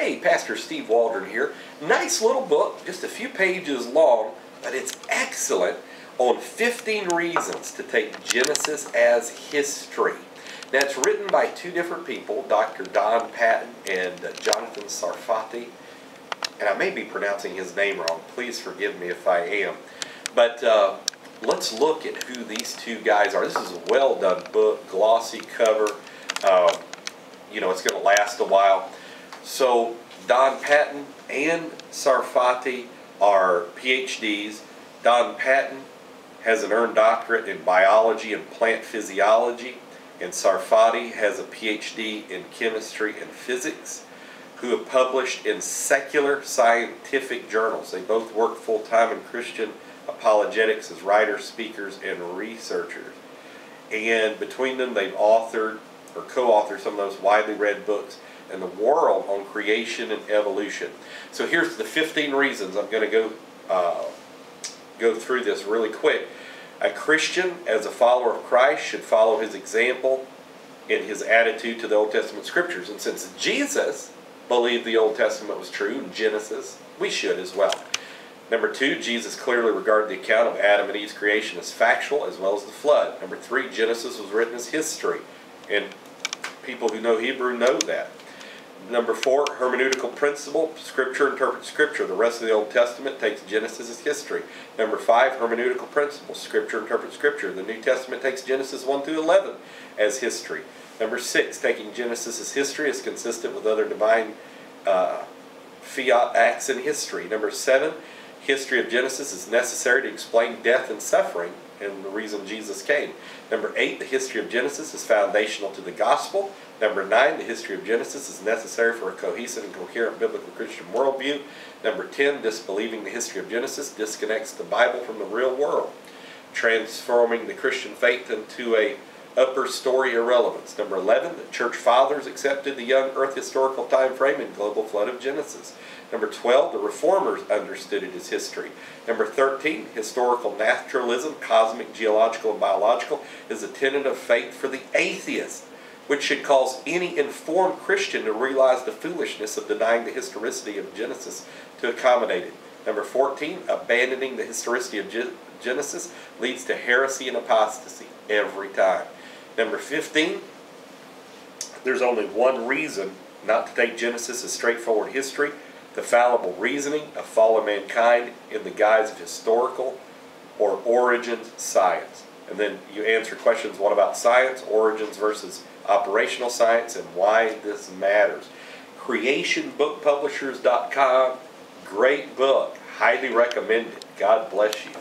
Hey, Pastor Steve Waldron here. Nice little book, just a few pages long, but it's excellent, on 15 reasons to take Genesis as history. Now, it's written by two different people, Dr. Don Batten and Jonathan Sarfati. And I may be pronouncing his name wrong. Please forgive me if I am. But let's look at who these two guys are. This is a well-done book, glossy cover. It's going to last a while. So Don Batten and Sarfati are PhDs. Don Batten has an earned doctorate in biology and plant physiology, and Sarfati has a PhD in chemistry and physics, who have published in secular scientific journals. They both work full-time in Christian apologetics as writers, speakers, and researchers. And between them, they've authored or co-authored some of those widely read books in the world on creation and evolution. So here's the 15 reasons. I'm going to go through this really quick. A Christian, as a follower of Christ, should follow his example in his attitude to the Old Testament scriptures. And since Jesus believed the Old Testament was true in Genesis, we should as well. Number 2, Jesus clearly regarded the account of Adam and Eve's creation as factual as well as the flood. Number 3, Genesis was written as history, and people who know Hebrew know that. Number 4, hermeneutical principle. Scripture interprets Scripture. The rest of the Old Testament takes Genesis as history. Number 5, hermeneutical principle. Scripture interprets Scripture. The New Testament takes Genesis 1 through 11 as history. Number 6, taking Genesis as history is consistent with other divine fiat acts in history. Number 7, history of Genesis is necessary to explain death and suffering and the reason Jesus came. Number 8, the history of Genesis is foundational to the gospel. Number 9, the history of Genesis is necessary for a cohesive and coherent biblical Christian worldview. Number 10, disbelieving the history of Genesis disconnects the Bible from the real world, transforming the Christian faith into a upper story irrelevance. Number 11, the church fathers accepted the young earth historical time frame and global flood of Genesis. Number 12, the reformers understood it as history. Number 13, historical naturalism, cosmic, geological, and biological, is a tenet of faith for the atheist, which should cause any informed Christian to realize the foolishness of denying the historicity of Genesis to accommodate it. Number 14, abandoning the historicity of Genesis leads to heresy and apostasy every time. Number 15, there's only one reason not to take Genesis as straightforward history: the fallible reasoning of fallen mankind in the guise of historical or origins science. And then you answer questions, what about science, origins versus operational science, and why this matters. CreationBookPublishers.com, great book, highly recommended. God bless you.